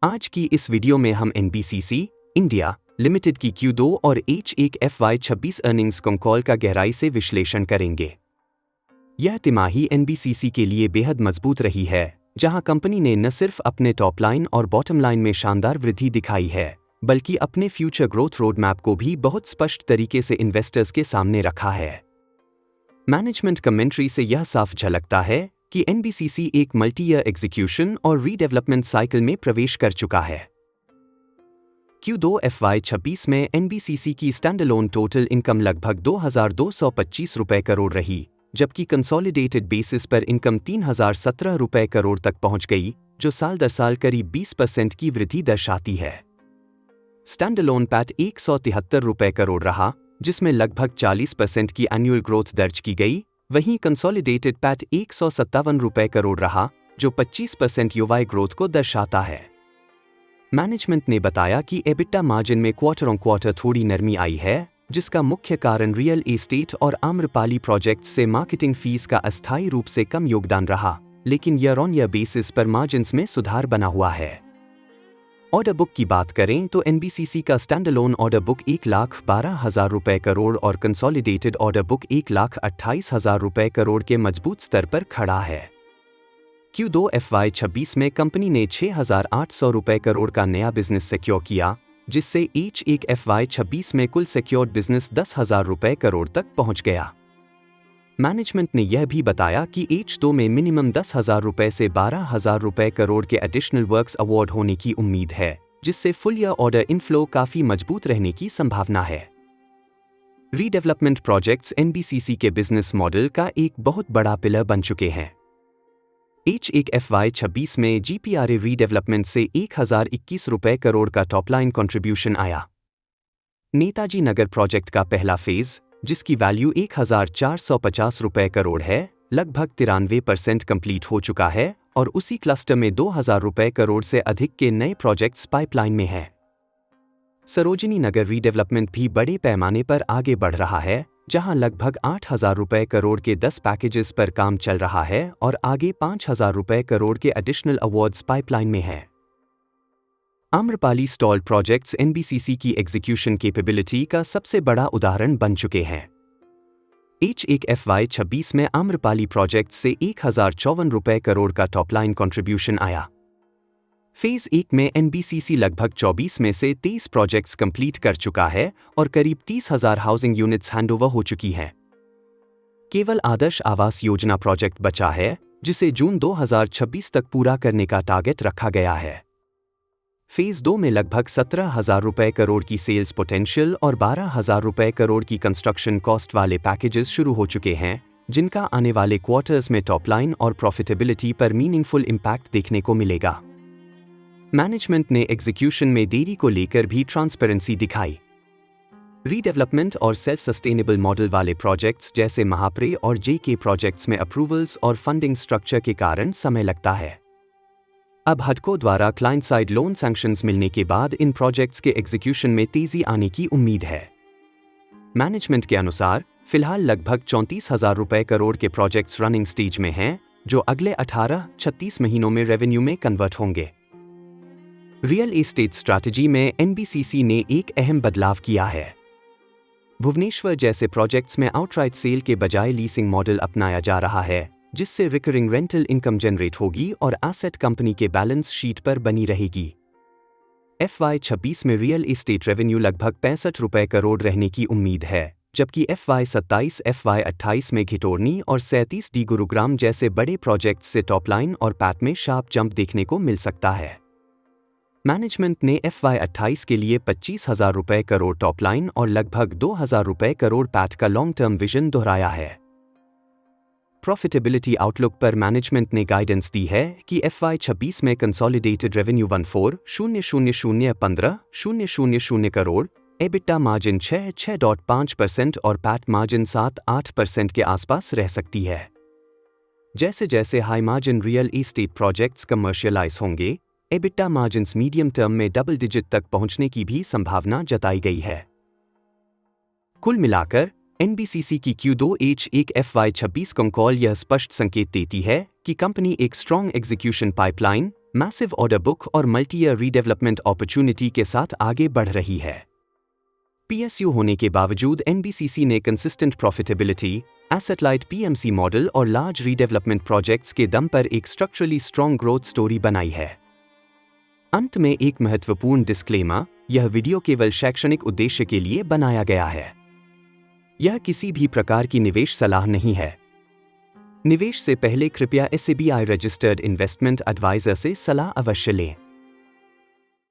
आज की इस वीडियो में हम एनबीसीसी इंडिया लिमिटेड की Q2 और H1 FY26 अर्निंग्स कॉल का गहराई से विश्लेषण करेंगे। यह तिमाही एनबीसीसी के लिए बेहद मजबूत रही है, जहां कंपनी ने न सिर्फ अपने टॉप लाइन और बॉटम लाइन में शानदार वृद्धि दिखाई है, बल्कि अपने फ्यूचर ग्रोथ रोडमैप को भी बहुत स्पष्ट तरीके से इन्वेस्टर्स के सामने रखा है। मैनेजमेंट कमेंट्री से यह साफ झलकता है कि एनबीसीसी एक मल्टी ईयर एग्जीक्यूशन और रीडेवलपमेंट साइकिल में प्रवेश कर चुका है। Q2 FY26 में एनबीसीसी की स्टैंडअलोन टोटल इनकम लगभग 2,225 रुपए करोड़ रही, जबकि कंसोलिडेटेड बेसिस पर इनकम 3,017 रुपए करोड़ तक पहुंच गई, जो साल दर साल करीब 20% की वृद्धि दर्शाती है। स्टैंडअलोन पैट 173 रुपए करोड़ रहा, जिसमें लगभग 40% की एनुअल ग्रोथ दर्ज की गई। वहीं कंसोलिडेटेड पैट 157 रुपए करोड़ रहा, जो 25% यूवाई ग्रोथ को दर्शाता है। मैनेजमेंट ने बताया कि एबिटा मार्जिन में क्वार्टर ऑन क्वार्टर थोड़ी नरमी आई है, जिसका मुख्य कारण रियल एस्टेट और आम्रपाली प्रोजेक्ट्स से मार्केटिंग फीस का अस्थायी रूप से कम योगदान रहा, लेकिन ईयर ऑन ईयर बेसिस पर मार्जिन्स में सुधार बना हुआ है। ऑर्डर बुक की बात करें तो एनबीसीसी का स्टैंडअलोन ऑर्डर बुक 1,12,000 रुपए करोड़ और कंसोलिडेटेड ऑर्डर बुक 1,28,000 रुपए करोड़ के मजबूत स्तर पर खड़ा है। Q2 FY26 में कंपनी ने 6,800 रुपए करोड़ का नया बिजनेस सिक्योर किया, जिससे H1 FY26 में कुल सिक्योर्ड बिजनेस 10,000 रुपए करोड़ तक पहुंच गया। मैनेजमेंट ने यह भी बताया कि H2 में मिनिमम 10,000 रुपए से 12,000 रुपए करोड़ के एडिशनल वर्क्स अवार्ड होने की उम्मीद है, जिससे फुल ईयर ऑर्डर इनफ्लो काफी मजबूत रहने की संभावना है। रीडेवलपमेंट प्रोजेक्ट्स एनबीसीसी के बिजनेस मॉडल का एक बहुत बड़ा पिलर बन चुके हैं। H1 FY26 में GPRA रीडेवलपमेंट से 1,021 रुपए करोड़ का टॉपलाइन कंट्रीब्यूशन आया। नेताजी नगर प्रोजेक्ट का पहला फेज, जिसकी वैल्यू 1,450 रुपए करोड़ है, लगभग 93% कंप्लीट हो चुका है और उसी क्लस्टर में 2,000 रुपए करोड़ से अधिक के नए प्रोजेक्ट्स पाइपलाइन में हैं। सरोजिनी नगर रीडेवलपमेंट भी बड़े पैमाने पर आगे बढ़ रहा है, जहां लगभग 8,000 रुपए करोड़ के 10 पैकेजेस पर काम चल रहा है और आगे 5,000 रुपए करोड़ के एडिशनल अवार्ड्स पाइपलाइन में हैं। आम्रपाली स्टॉल प्रोजेक्ट्स एनबीसीसी की एग्जीक्यूशन कैपेबिलिटी का सबसे बड़ा उदाहरण बन चुके हैं। H1 FY26 में आम्रपाली प्रोजेक्ट्स से 1,054 रुपए करोड़ का टॉपलाइन कंट्रीब्यूशन आया। फेज 1 में एनबीसीसी लगभग 24 में से 23 प्रोजेक्ट्स कंप्लीट कर चुका है और करीब 30,000 हाउसिंग यूनिट्स हैंडओवर हो चुकी हैं। केवल आदर्श आवास योजना प्रोजेक्ट बचा है, जिसे जून 2026 तक पूरा करने का टारगेट रखा गया है। फेज 2 में लगभग 17,000 रुपए करोड़ की सेल्स पोटेंशियल और 12,000 रुपए करोड़ की कंस्ट्रक्शन कॉस्ट वाले पैकेजेस शुरू हो चुके हैं, जिनका आने वाले क्वार्टर्स में टॉपलाइन और प्रॉफिटेबिलिटी पर मीनिंगफुल इम्पैक्ट देखने को मिलेगा। मैनेजमेंट ने एग्जीक्यूशन में देरी को लेकर भी ट्रांसपेरेंसी दिखाई। रीडेवलपमेंट और सेल्फ सस्टेनेबल मॉडल वाले प्रोजेक्ट्स जैसे महाप्रे और JK प्रोजेक्ट्स में अप्रूवल्स और फंडिंग स्ट्रक्चर के कारण समय लगता है। अब हडको द्वारा क्लाइंट साइड लोन सैंक्शंस मिलने के बाद इन प्रोजेक्ट्स के एग्जीक्यूशन में तेजी आने की उम्मीद है। मैनेजमेंट के अनुसार फिलहाल लगभग 34,000 रुपए करोड़ के प्रोजेक्ट्स रनिंग स्टेज में हैं, जो अगले 18-36 महीनों में रेवेन्यू में कन्वर्ट होंगे। रियल एस्टेट स्ट्रैटेजी में एनबीसीसी ने एक अहम बदलाव किया है। भुवनेश्वर जैसे प्रोजेक्ट्स में आउटराइट सेल के बजाय लीसिंग मॉडल अपनाया जा रहा है, जिससे रिकरिंग रेंटल इनकम जनरेट होगी और एसेट कंपनी के बैलेंस शीट पर बनी रहेगी। FY26 में रियल एस्टेट रेवेन्यू लगभग 65 रुपए करोड़ रहने की उम्मीद है, जबकि FY27-FY28 में घिटोरनी और 37D गुरुग्राम जैसे बड़े प्रोजेक्ट्स से टॉपलाइन और पैट में शार्प जंप देखने को मिल सकता है। मैनेजमेंट ने FY28 के लिए 25,000 रुपए करोड़ टॉपलाइन और लगभग 2,000 रुपए करोड़ पैट का लॉन्ग टर्म विजन दोहराया है। प्रॉफिटेबिलिटी आउटलुक पर मैनेजमेंट ने गाइडेंस दी है कि FY26 में consolidated revenue 14,000,15,000 crore, EBITDA margin 6.5% और पैट मार्जिन 7-8% के आसपास रह सकती है। जैसे जैसे high margin real estate projects commercialise होंगे, एबिटा मार्जिन्स मीडियम टर्म में डबल डिजिट तक पहुंचने की भी संभावना जताई गई है। कुल मिलाकर एनबीसीसी की Q2 H1 FY26 कॉल यह स्पष्ट संकेत देती है कि कंपनी एक strong execution pipeline, massive order book और मल्टी-ईयर रीडेवलपमेंट अपॉर्चुनिटी के साथ आगे बढ़ रही है। PSU होने के बावजूद NBCC ने consistent profitability, asset light PMC model और लार्ज रीडेवलपमेंट प्रोजेक्ट्स के दम पर एक स्ट्रक्चरली स्ट्रॉन्ग ग्रोथ स्टोरी बनाई है। अंत में एक महत्वपूर्ण डिस्क्लेमर, यह वीडियो केवल शैक्षणिक उद्देश्य के लिए बनाया गया है। यह किसी भी प्रकार की निवेश सलाह नहीं है। निवेश से पहले कृपया SEBI रजिस्टर्ड इन्वेस्टमेंट एडवाइजर से सलाह अवश्य लें।